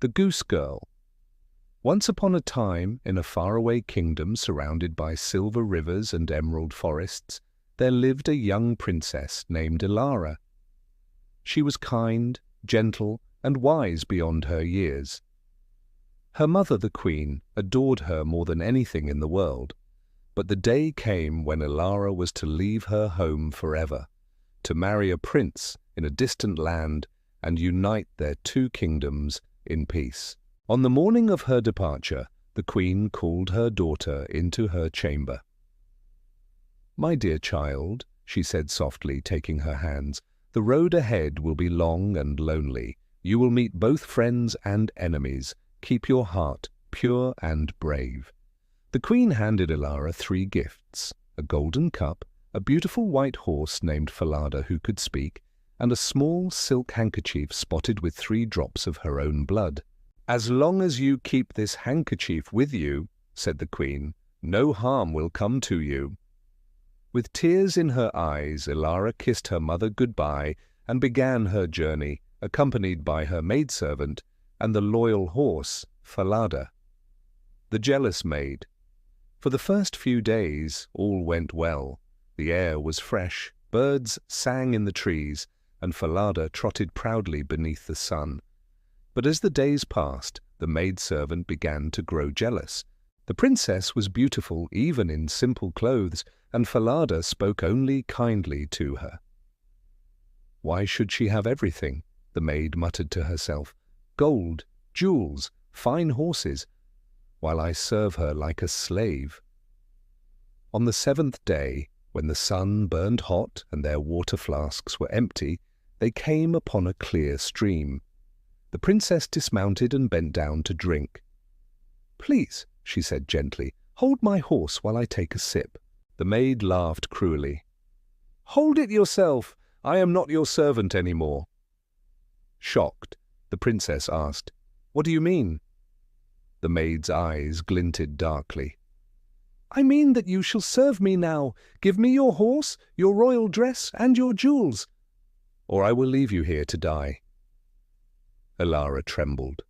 The Goose Girl. Once upon a time, in a faraway kingdom surrounded by silver rivers and emerald forests, there lived a young princess named Elara. She was kind, gentle, and wise beyond her years. Her mother, the queen, adored her more than anything in the world. But the day came when Elara was to leave her home forever, to marry a prince in a distant land and unite their two kingdoms in peace. On the morning of her departure, the queen called her daughter into her chamber. "My dear child," she said softly, taking her hands, "the road ahead will be long and lonely. You will meet both friends and enemies. Keep your heart pure and brave." The queen handed Elara 3 gifts: a golden cup, a beautiful white horse named Falada who could speak, and a small silk handkerchief spotted with 3 drops of her own blood. "As long as you keep this handkerchief with you," said the queen, "no harm will come to you." With tears in her eyes, Elara kissed her mother goodbye and began her journey, accompanied by her maidservant and the loyal horse, Falada. The jealous maid. For the first few days, all went well. The air was fresh, birds sang in the trees, and Falada trotted proudly beneath the sun. But as the days passed, the maidservant began to grow jealous. The princess was beautiful even in simple clothes, and Falada spoke only kindly to her. "Why should she have everything?" the maid muttered to herself. "Gold, jewels, fine horses, while I serve her like a slave." On the 7th day, when the sun burned hot and their water flasks were empty, they came upon a clear stream. The princess dismounted and bent down to drink. "Please," she said gently, "hold my horse while I take a sip." The maid laughed cruelly. "Hold it yourself! I am not your servant any more." Shocked, the princess asked, "What do you mean?" The maid's eyes glinted darkly. "I mean that you shall serve me now. Give me your horse, your royal dress, and your jewels, or I will leave you here to die." Elara trembled.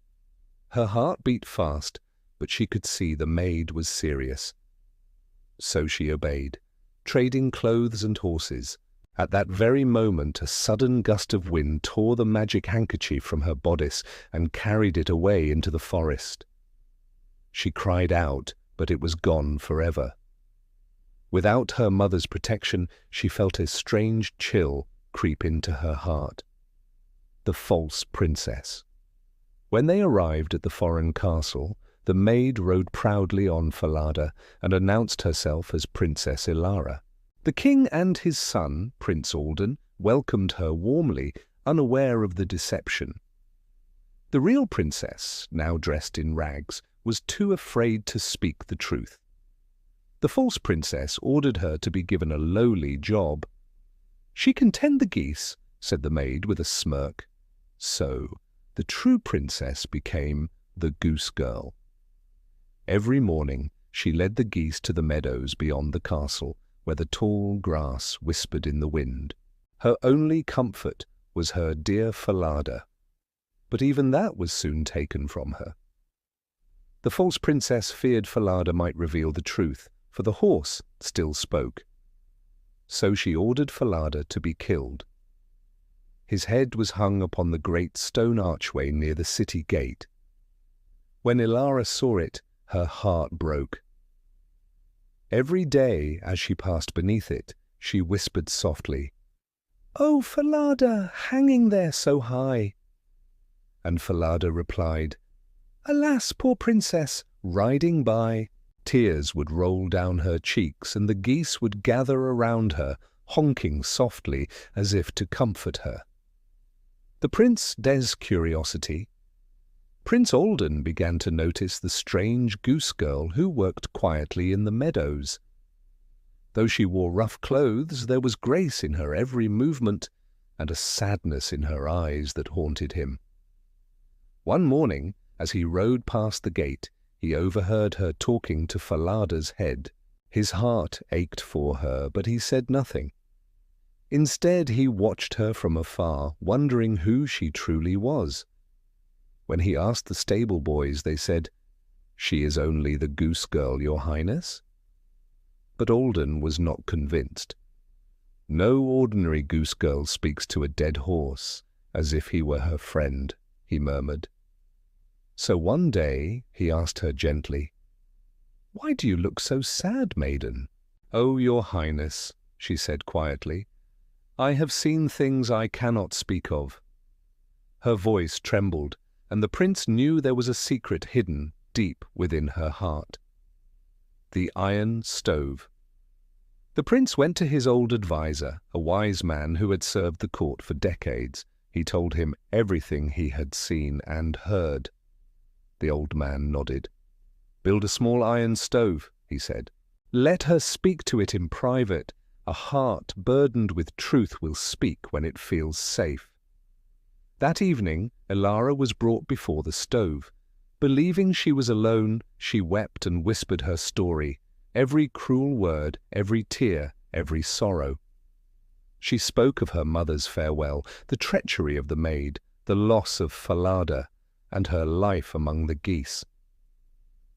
Her heart beat fast, but she could see the maid was serious. So she obeyed, trading clothes and horses. At that very moment, a sudden gust of wind tore the magic handkerchief from her bodice and carried it away into the forest. She cried out, but it was gone forever. Without her mother's protection, she felt a strange chill creep into her heart. The false princess. When they arrived at the foreign castle, the maid rode proudly on Falada and announced herself as Princess Elara. The king and his son, Prince Alden, welcomed her warmly, unaware of the deception. The real princess, now dressed in rags, was too afraid to speak the truth. The false princess ordered her to be given a lowly job. "She can tend the geese," said the maid with a smirk. So, the true princess became the Goose Girl. Every morning, she led the geese to the meadows beyond the castle, where the tall grass whispered in the wind. Her only comfort was her dear Falada, but even that was soon taken from her. The false princess feared Falada might reveal the truth, for the horse still spoke. So she ordered Falada to be killed. His head was hung upon the great stone archway near the city gate. When Elara saw it, her heart broke. Every day, as she passed beneath it, she whispered softly, "Oh, Falada, hanging there so high." And Falada replied, "Alas, poor princess, riding by." Tears would roll down her cheeks, and the geese would gather around her, honking softly as if to comfort her. The prince's curiosity. Prince Alden began to notice the strange goose girl who worked quietly in the meadows. Though she wore rough clothes, there was grace in her every movement and a sadness in her eyes that haunted him. One morning, as he rode past the gate, he overheard her talking to Falada's head. His heart ached for her, but he said nothing. Instead, he watched her from afar, wondering who she truly was. When he asked the stable boys, they said, "She is only the Goose Girl, your Highness." But Alden was not convinced. "No ordinary Goose Girl speaks to a dead horse as if he were her friend," he murmured. So one day he asked her gently, "Why do you look so sad, maiden?" "Oh, your Highness," she said quietly, "I have seen things I cannot speak of." Her voice trembled, and the prince knew there was a secret hidden deep within her heart. The iron stove. The prince went to his old adviser, a wise man who had served the court for decades. He told him everything he had seen and heard. The old man nodded. "Build a small iron stove," he said. "Let her speak to it in private. A heart burdened with truth will speak when it feels safe." That evening, Elara was brought before the stove. Believing she was alone, she wept and whispered her story, every cruel word, every tear, every sorrow. She spoke of her mother's farewell, the treachery of the maid, the loss of Falada, and her life among the geese.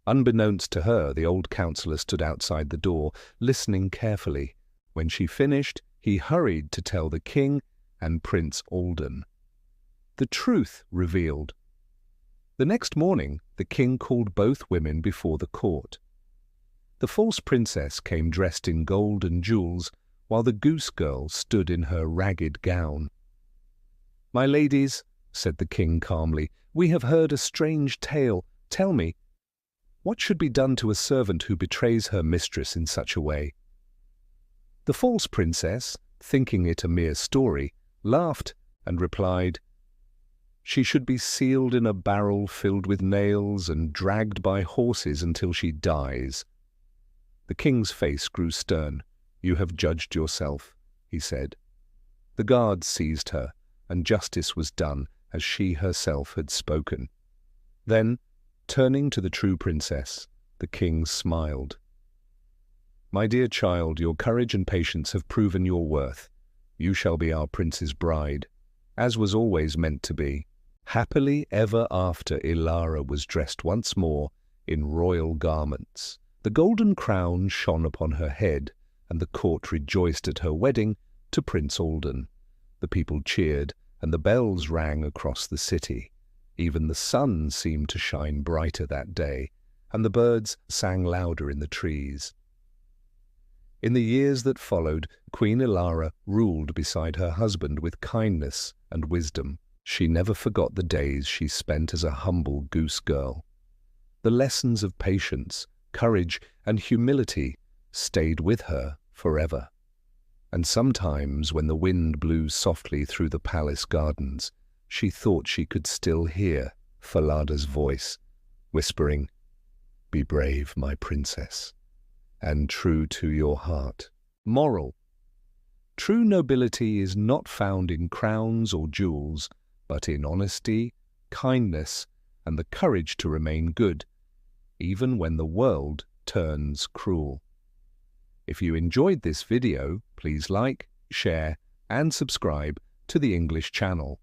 Unbeknownst to her, the old counsellor stood outside the door, listening carefully. When she finished, he hurried to tell the king and Prince Alden. The truth revealed. The next morning, the king called both women before the court. The false princess came dressed in gold and jewels, while the Goose Girl stood in her ragged gown. "My ladies," said the king calmly, "we have heard a strange tale. Tell me, what should be done to a servant who betrays her mistress in such a way?" The false princess, thinking it a mere story, laughed and replied, "She should be sealed in a barrel filled with nails and dragged by horses until she dies." The king's face grew stern. "You have judged yourself," he said. The guards seized her, and justice was done as she herself had spoken. Then, turning to the true princess, the king smiled. "My dear child, your courage and patience have proven your worth. You shall be our prince's bride, as was always meant to be." Happily ever after, Elara was dressed once more in royal garments. The golden crown shone upon her head, and the court rejoiced at her wedding to Prince Alden. The people cheered, and the bells rang across the city. Even the sun seemed to shine brighter that day, and the birds sang louder in the trees. In the years that followed, Queen Elara ruled beside her husband with kindness and wisdom. She never forgot the days she spent as a humble goose girl. The lessons of patience, courage, and humility stayed with her forever. And sometimes, when the wind blew softly through the palace gardens, she thought she could still hear Falada's voice, whispering, "Be brave, my princess, and true to your heart." Moral: true nobility is not found in crowns or jewels, but in honesty, kindness, and the courage to remain good, even when the world turns cruel. If you enjoyed this video, please like, share, and subscribe to the English channel.